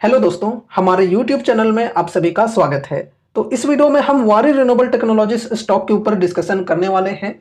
Hello दोस्तों, हमारे YouTube channel में आप सभी का स्वागत है। तो इस वीडियो में हम वारी रिन्यूएबल टेक्नोलॉजीज स्टॉक के ऊपर डिस्कशन करने वाले हैं।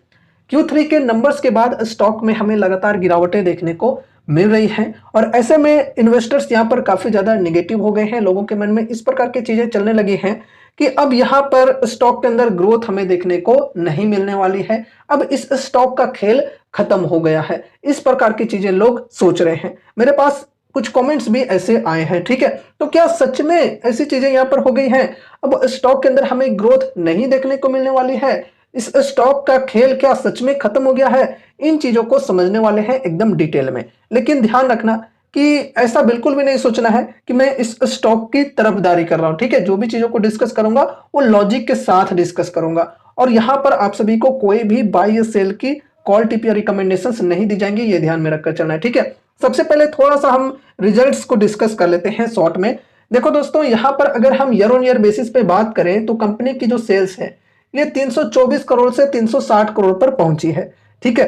Q3 के नंबर्स के बाद स्टॉक में हमें लगातार गिरावटें देखने को मिल रही हैं और ऐसे में इन्वेस्टर्स यहाँ पर काफ़ी ज़्यादा नेगेटिव हो गए हैं। लोगों के मन में इस प्रकार की चीज़ें चलने लगी हैं कि अब यहाँ पर स्टॉक के अंदर ग्रोथ हमें देखने को नहीं मिलने वाली है। अब इस स्टॉक का खेल खत्म हो गया है, इस प्रकार की चीज़ें लोग सोच रहे हैं। मेरे पास कुछ कमेंट्स भी ऐसे आए हैं, ठीक है। तो क्या सच में ऐसी चीजें यहाँ पर हो गई हैं? अब स्टॉक के अंदर हमें ग्रोथ नहीं देखने को मिलने वाली है, इस स्टॉक का खेल क्या सच में खत्म हो गया है? इन चीजों को समझने वाले हैं एकदम डिटेल में। लेकिन ध्यान रखना कि ऐसा बिल्कुल भी नहीं सोचना है कि मैं इस स्टॉक की तरफदारी कर रहा हूं, ठीक है। जो भी चीजों को डिस्कस करूंगा वो लॉजिक के साथ डिस्कस करूंगा और यहां पर आप सभी को कोई भी बाय या सेल की कॉल टिप या रिकमेंडेशंस नहीं दी जाएंगी, ये ध्यान में रखकर चलना है, ठीक है। सबसे पहले थोड़ा सा हम रिजल्ट्स को डिस्कस कर लेते हैं शॉर्ट में। देखो दोस्तों, यहां पर अगर हम ईयर ऑन ईयर बेसिस पे बात करें तो कंपनी की जो सेल्स है ये 324 करोड़ से 360 करोड़ पर पहुंची है, ठीक है।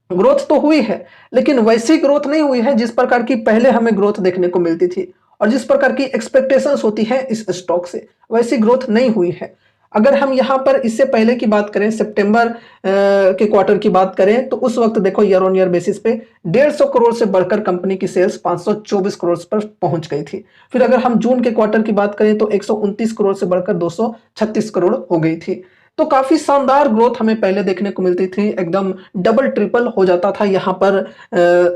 ग्रोथ तो हुई है लेकिन वैसी ग्रोथ नहीं हुई है जिस प्रकार की पहले हमें ग्रोथ देखने को मिलती थी और जिस प्रकार की एक्सपेक्टेशंस होती है इस स्टॉक से, वैसी ग्रोथ नहीं हुई है। अगर हम यहाँ पर इससे पहले की बात करें, सितंबर के क्वार्टर की बात करें, तो उस वक्त देखो ईयर ऑन ईयर बेसिस पे 150 करोड़ से बढ़कर कंपनी की सेल्स 524 करोड़ पर पहुंच गई थी। फिर अगर हम जून के क्वार्टर की बात करें तो 129 करोड़ से बढ़कर 236 करोड़ हो गई थी। तो काफी शानदार ग्रोथ हमें पहले देखने को मिलती थी, एकदम डबल ट्रिपल हो जाता था यहाँ पर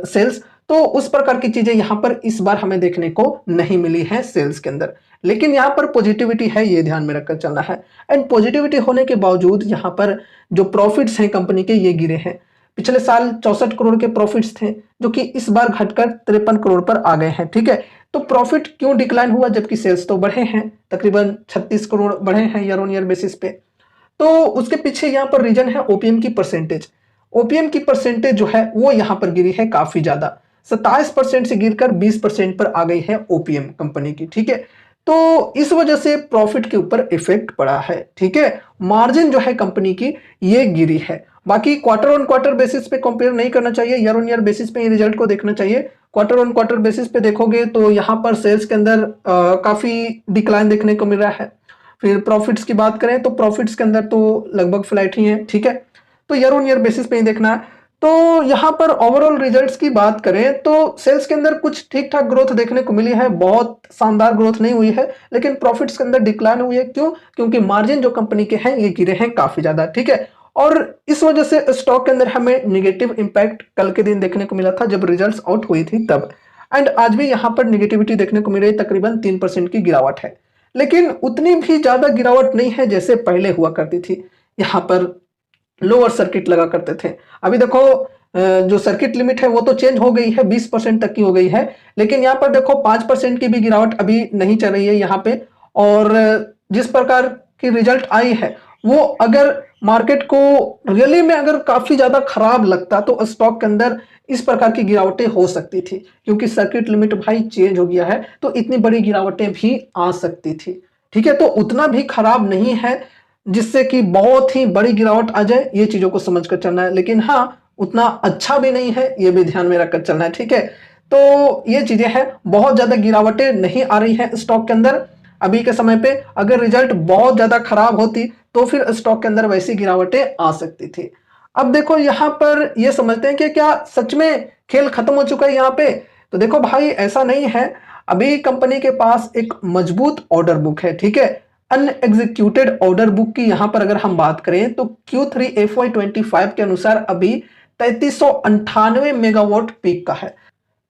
सेल्स। तो उस प्रकार की चीजें यहाँ पर इस बार हमें देखने को नहीं मिली है सेल्स के अंदर। लेकिन यहाँ पर पॉजिटिविटी है, ये ध्यान में रखकर चलना है। एंड पॉजिटिविटी होने के बावजूद यहाँ पर जो प्रॉफिट्स हैं कंपनी के, ये गिरे हैं। पिछले साल 64 करोड़ के प्रॉफिट्स थे जो कि इस बार घटकर 53 करोड़ पर आ गए हैं, ठीक है। तो प्रॉफिट क्यों डिक्लाइन हुआ जबकि सेल्स तो बढ़े हैं, तकरीबन 36 करोड़ बढ़े हैं ईयर ऑन ईयर बेसिस पे। तो उसके पीछे यहाँ पर रीजन है ओपीएम की परसेंटेज। ओपीएम की परसेंटेज जो है वो यहाँ पर गिरी है काफी ज्यादा, 27% से गिरकर 20% पर आ गई है ओपीएम कंपनी की, ठीक है। तो इस वजह से प्रॉफिट के ऊपर इफेक्ट पड़ा है, ठीक है। मार्जिन जो है कंपनी की ये गिरी है। बाकी क्वार्टर ऑन क्वार्टर बेसिस पे कंपेयर नहीं करना चाहिए, ईयर ऑन ईयर बेसिस पे ये रिजल्ट को देखना चाहिए। क्वार्टर ऑन क्वार्टर बेसिस पे देखोगे तो यहाँ पर सेल्स के अंदर काफी डिक्लाइन देखने को मिल रहा है। फिर प्रॉफिट्स की बात करें तो प्रॉफिट्स के अंदर तो लगभग फ्लैट ही है, ठीक है। तो ईयर ऑन ईयर बेसिस पे ही देखना है। तो यहाँ पर ओवरऑल रिजल्ट्स की बात करें तो सेल्स के अंदर कुछ ठीक ठाक ग्रोथ देखने को मिली है, बहुत शानदार ग्रोथ नहीं हुई है। लेकिन प्रॉफिट्स के अंदर डिक्लाइन हुई है, क्यों? क्योंकि मार्जिन जो कंपनी के हैं ये गिरे हैं काफी ज्यादा, ठीक है। और इस वजह से स्टॉक के अंदर हमें निगेटिव इंपैक्ट कल के दिन देखने को मिला था जब रिजल्ट्स आउट हुई थी तब। एंड आज भी यहाँ पर निगेटिविटी देखने को मिल रही है, तकरीबन 3% की गिरावट है। लेकिन उतनी भी ज्यादा गिरावट नहीं है जैसे पहले हुआ करती थी। यहाँ पर लोअर सर्किट लगा करते थे, अभी देखो जो सर्किट लिमिट है वो तो चेंज हो गई है, 20% तक की हो गई है। लेकिन यहाँ पर देखो 5% की भी गिरावट अभी नहीं चल रही है यहाँ पे। और जिस प्रकार की रिजल्ट आई है वो अगर मार्केट को रियली में अगर काफी ज्यादा खराब लगता तो स्टॉक के अंदर इस प्रकार की गिरावटें हो सकती थी, क्योंकि सर्किट लिमिट भाई चेंज हो गया है तो इतनी बड़ी गिरावटें भी आ सकती थी, ठीक है। तो उतना भी खराब नहीं है जिससे कि बहुत ही बड़ी गिरावट आ जाए, ये चीजों को समझकर चलना है। लेकिन हाँ, उतना अच्छा भी नहीं है, ये भी ध्यान में रखकर चलना है, ठीक है। तो ये चीजें हैं, बहुत ज्यादा गिरावटें नहीं आ रही है स्टॉक के अंदर अभी के समय पे। अगर रिजल्ट बहुत ज्यादा खराब होती तो फिर स्टॉक के अंदर वैसी गिरावटें आ सकती थी। अब देखो यहाँ पर ये समझते हैं कि क्या सच में खेल खत्म हो चुका है यहाँ पे? तो देखो भाई, ऐसा नहीं है। अभी कंपनी के पास एक मजबूत ऑर्डर बुक है, ठीक है। अनएग्जीक्यूटेड ऑर्डर बुक की यहाँ पर अगर हम बात करें तो Q3 FY25 के अनुसार अभी 3398 मेगावाट पीक का है।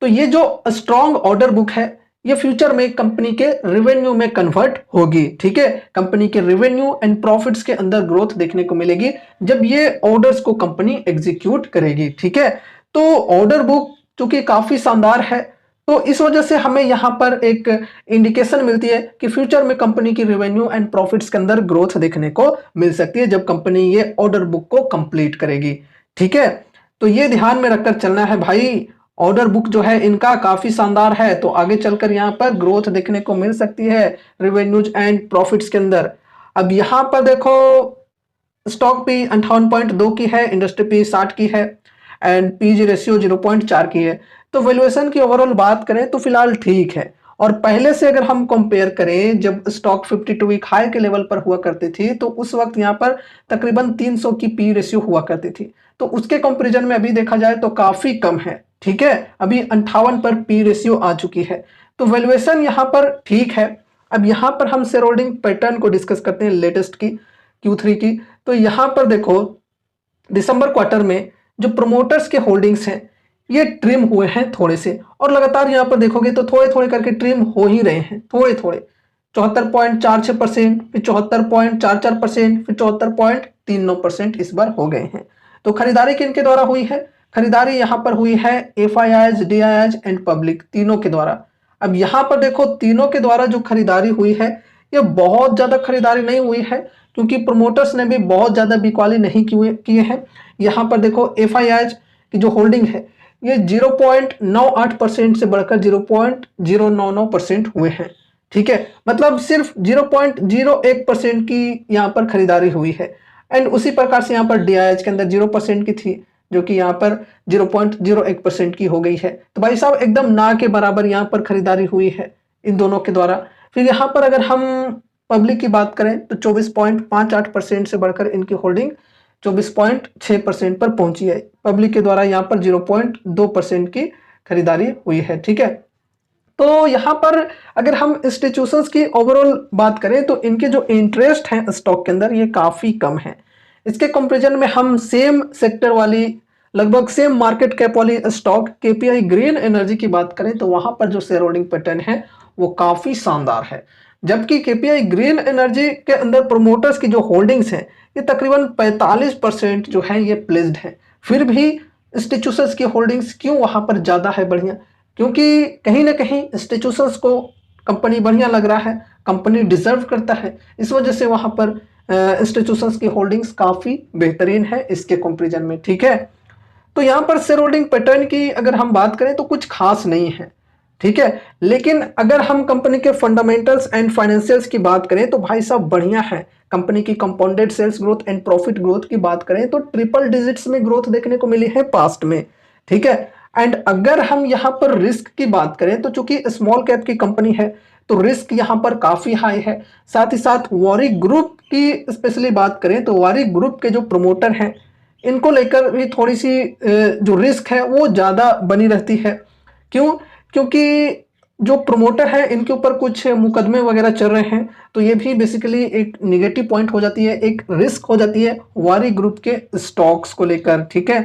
तो ये जो स्ट्रॉन्ग ऑर्डर बुक है ये फ्यूचर में कंपनी के रेवेन्यू में कन्वर्ट होगी, ठीक है। कंपनी के रेवेन्यू एंड प्रॉफिट्स के अंदर ग्रोथ देखने को मिलेगी जब ये ऑर्डर्स को कंपनी एग्जीक्यूट करेगी, ठीक है। तो ऑर्डर बुक चूंकि काफी शानदार है तो इस वजह से हमें यहाँ पर एक इंडिकेशन मिलती है कि फ्यूचर में कंपनी की रेवेन्यू एंड प्रॉफिट्स के अंदर ग्रोथ देखने को मिल सकती है जब कंपनी ये ऑर्डर बुक को कंप्लीट करेगी, ठीक है। तो ये ध्यान में रखकर चलना है भाई। ऑर्डर बुक जो है इनका काफी शानदार है, तो आगे चलकर यहाँ पर ग्रोथ देखने को मिल सकती है रेवेन्यूज एंड प्रॉफिट्स के अंदर। अब यहाँ पर देखो स्टॉक पी 58.2 की है, इंडस्ट्री पी 60 की है एंड पीजी रेशियो 0.4 की है। तो वैल्यूएशन की ओवरऑल बात करें तो फिलहाल ठीक है। और पहले से अगर हम कंपेयर करें, जब स्टॉक 52 वीक हाई के लेवल पर हुआ करती थी तो उस वक्त यहाँ पर तकरीबन 300 की पी रेशियो हुआ करती थी। तो उसके कंपैरिजन में अभी देखा जाए तो काफी कम है। ठीक है, अभी 58 पर पी रेशियो आ चुकी है। तो वैल्यूएशन यहाँ पर ठीक है। अब यहाँ पर हम शेयर होल्डिंग पैटर्न को डिस्कस करते हैं लेटेस्ट की, Q3 की। तो यहाँ पर देखो दिसंबर क्वार्टर में जो प्रोमोटर्स के होल्डिंग्स हैं ये ट्रिम हुए हैं थोड़े से, और लगातार यहाँ पर देखोगे तो थोड़े थोड़े करके ट्रिम हो ही रहे हैं, थोड़े थोड़े 74.46%, फिर 74.44%, फिर 74.39% इस बार हो गए हैं। तो खरीदारी किनके द्वारा हुई है? खरीदारी यहाँ पर हुई है FIIs, DIIs एंड पब्लिक, तीनों के द्वारा। अब यहाँ पर देखो तीनों के द्वारा जो खरीदारी हुई है ये बहुत ज्यादा खरीदारी नहीं हुई है, क्योंकि प्रोमोटर्स ने भी बहुत ज्यादा बिकवाली नहीं किए हैं। यहाँ पर देखो FIIs की जो होल्डिंग है ये 0.98% से बढ़कर 0.099% हुए हैं। ठीक है, मतलब सिर्फ 0.01% की यहाँ पर खरीदारी हुई है। एंड उसी प्रकार से यहाँ पर DIIs के अंदर 0% की थी, जो कि यहाँ पर 0.01% की हो गई है। तो भाई साहब एकदम ना के बराबर यहाँ पर खरीदारी हुई है इन दोनों के द्वारा। फिर यहाँ पर अगर हम पब्लिक की बात करें तो 24.58% से बढ़कर इनकी होल्डिंग 24.6% पर पहुंची है। पब्लिक के द्वारा यहाँ पर 0.2% की खरीदारी हुई है। ठीक है, तो यहाँ पर अगर हम इंस्टीट्यूशंस की ओवरऑल बात करें तो इनके जो इंटरेस्ट हैं स्टॉक के अंदर ये काफी कम है। इसके कंपैरिजन में हम सेम सेक्टर वाली, लगभग सेम मार्केट कैप वाली स्टॉक KPI ग्रीन एनर्जी की बात करें तो वहां पर जो शेयर होल्डिंग पैटर्न है वो काफी शानदार है। जबकि KPI ग्रीन एनर्जी के अंदर प्रोमोटर्स की जो होल्डिंग्स हैं ये तकरीबन 45% जो है ये प्लेस्ड है। फिर भी इंस्टीट्यूशंस की होल्डिंग्स क्यों वहां पर ज्यादा है, बढ़िया? क्योंकि कहीं ना कहीं इंस्टीट्यूशंस को कंपनी बढ़िया लग रहा है, कंपनी डिजर्व करता है, इस वजह से वहां पर इंस्टीट्यूशंस की होल्डिंग्स काफी बेहतरीन है इसके कंपैरिजन में। ठीक है, तो यहाँ पर शेयर होल्डिंग पैटर्न की अगर हम बात करें तो कुछ खास नहीं है। ठीक है, लेकिन अगर हम कंपनी के फंडामेंटल्स एंड फाइनेंशियल्स की बात करें तो भाई साहब बढ़िया है। कंपनी की compounded sales growth and profit growth की बात करें तो ट्रिपल डिजिट्स में ग्रोथ देखने को मिली है पास्ट में। ठीक है, एंड अगर हम यहाँ पर रिस्क की बात करें तो चूंकि स्मॉल कैप की कंपनी है तो रिस्क यहाँ पर काफी हाई है। साथ ही साथ वारी ग्रुप की स्पेशली बात करें तो वारी ग्रुप के जो प्रमोटर हैं इनको लेकर भी थोड़ी सी जो रिस्क है वो ज्यादा बनी रहती है। क्यों? क्योंकि जो प्रमोटर है इनके ऊपर कुछ मुकदमे वगैरह चल रहे हैं, तो ये भी बेसिकली एक निगेटिव पॉइंट हो जाती है, एक रिस्क हो जाती है वारी ग्रुप के स्टॉक्स को लेकर। ठीक है,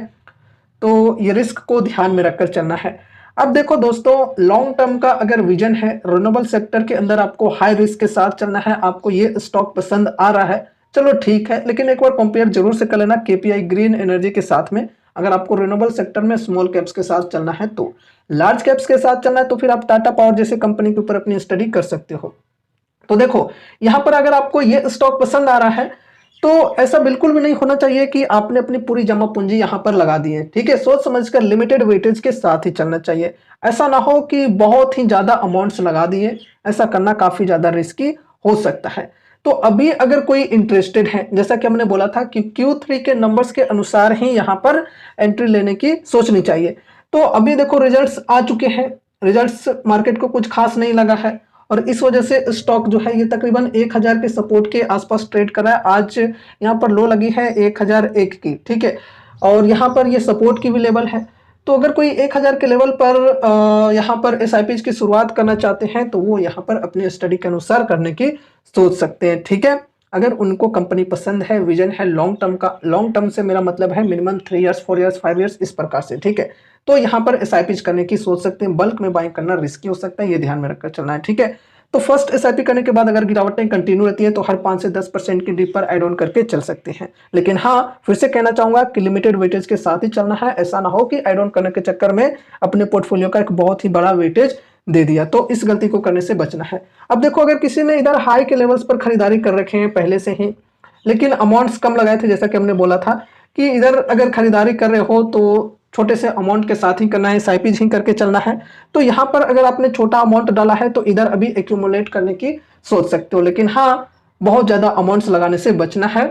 तो ये रिस्क को ध्यान में रखकर चलना है। अब देखो दोस्तों, लॉन्ग टर्म का अगर विजन है, रिन्यूएबल सेक्टर के अंदर आपको हाई रिस्क के साथ चलना है, आपको ये स्टॉक पसंद आ रहा है, चलो ठीक है, लेकिन एक बार कंपेयर जरूर से कर लेना KPI ग्रीन एनर्जी के साथ में। अगर आपको रिन्यूएबल सेक्टर में स्मॉल कैप्स के साथ चलना है, तो लार्ज कैप्स के साथ चलना है तो फिर आप टाटा पावर जैसे कंपनी के ऊपर अपनी स्टडी कर सकते हो। तो देखो यहां पर अगर आपको ये स्टॉक पसंद आ रहा है तो ऐसा बिल्कुल भी नहीं होना चाहिए कि आपने अपनी पूरी जमा पूंजी यहां पर लगा दी है। ठीक है, सोच समझकर लिमिटेड वेटेज के साथ ही चलना चाहिए। ऐसा ना हो कि बहुत ही ज्यादा अमाउंट्स लगा दिए, ऐसा करना काफी ज्यादा रिस्की हो सकता है। तो अभी अगर कोई इंटरेस्टेड है, जैसा कि हमने बोला था कि Q3 के नंबर्स के अनुसार ही यहाँ पर एंट्री लेने की सोचनी चाहिए। तो अभी देखो रिजल्ट्स आ चुके हैं, रिजल्ट्स मार्केट को कुछ खास नहीं लगा है और इस वजह से स्टॉक जो है ये तकरीबन 1000 के सपोर्ट के आसपास ट्रेड कर रहा है। आज यहाँ पर लो लगी है 1001 की। ठीक है, और यहाँ पर ये सपोर्ट की भी लेवल है। तो अगर कोई 1000 के लेवल पर यहाँ पर SIPs की शुरुआत करना चाहते हैं तो वो यहाँ पर अपनी स्टडी के अनुसार करने की सोच सकते हैं। ठीक है, अगर उनको कंपनी पसंद है, विजन है लॉन्ग टर्म का, लॉन्ग टर्म से मेरा मतलब है मिनिमम 3 इयर्स 4 इयर्स 5 इयर्स इस प्रकार से। ठीक है, तो यहाँ पर SIPs करने की सोच सकते हैं। बल्क में बाइंग करना रिस्की हो सकता है, ये ध्यान में रखकर चलना है। ठीक है, तो फर्स्ट SIP करने के बाद अगर गिरावटें कंटिन्यू रहती है तो हर 5 से 10% की डिप पर ऐड ऑन करके चल सकते हैं। लेकिन हाँ, फिर से कहना चाहूंगा कि लिमिटेड वेटेज के साथ ही चलना है। ऐसा ना हो कि ऐड ऑन करने के चक्कर में अपने पोर्टफोलियो का एक बहुत ही बड़ा वेटेज दे दिया, तो इस गलती को करने से बचना है। अब देखो अगर किसी ने इधर हाई के लेवल्स पर खरीदारी कर रखे हैं पहले से ही, लेकिन अमाउंट्स कम लगाए थे, जैसा कि हमने बोला था कि इधर अगर खरीदारी कर रहे हो तो छोटे से अमाउंट के साथ ही करना है, SIPs ही करके चलना है। तो यहाँ पर अगर आपने छोटा अमाउंट डाला है तो इधर अभी एक्यूमुलेट करने की सोच सकते हो, लेकिन हाँ बहुत ज्यादा अमाउंट्स लगाने से बचना है।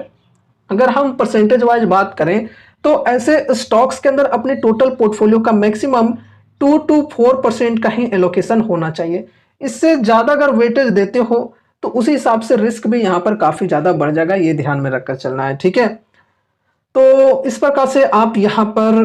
अगर हम परसेंटेज वाइज बात करें तो ऐसे स्टॉक्स के अंदर अपने टोटल पोर्टफोलियो का मैक्सिमम 2 to 4% का ही एलोकेशन होना चाहिए। इससे ज़्यादा अगर वेटेज देते हो तो उसी हिसाब से रिस्क भी यहाँ पर काफ़ी ज़्यादा बढ़ जाएगा, ये ध्यान में रखकर चलना है, ठीक है। तो इस प्रकार से आप यहाँ पर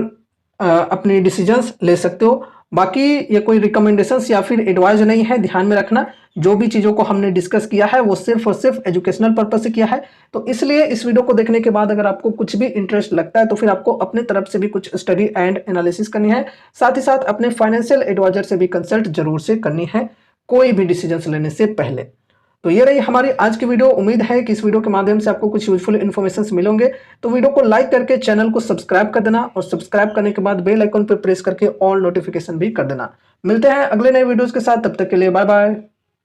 अपनी डिसीजंस ले सकते हो। बाकी ये कोई रिकमेंडेशंस या फिर एडवाइस नहीं है, ध्यान में रखना। जो भी चीज़ों को हमने डिस्कस किया है वो सिर्फ और सिर्फ एजुकेशनल पर्पस से किया है। तो इसलिए इस वीडियो को देखने के बाद अगर आपको कुछ भी इंटरेस्ट लगता है तो फिर आपको अपने तरफ से भी कुछ स्टडी एंड एनालिसिस करनी है। साथ ही साथ अपने फाइनेंशियल एडवाइजर से भी कंसल्ट जरूर से करनी है कोई भी डिसीजंस लेने से पहले। तो ये रही हमारी आज की वीडियो। उम्मीद है कि इस वीडियो के माध्यम से आपको कुछ यूजफुल इन्फॉर्मेशन मिलेंगे। तो वीडियो को लाइक करके चैनल को सब्सक्राइब कर देना और सब्सक्राइब करने के बाद बेल आइकन पर प्रेस करके ऑल नोटिफिकेशन भी कर देना। मिलते हैं अगले नए वीडियोस के साथ, तब तक के लिए बाय बाय।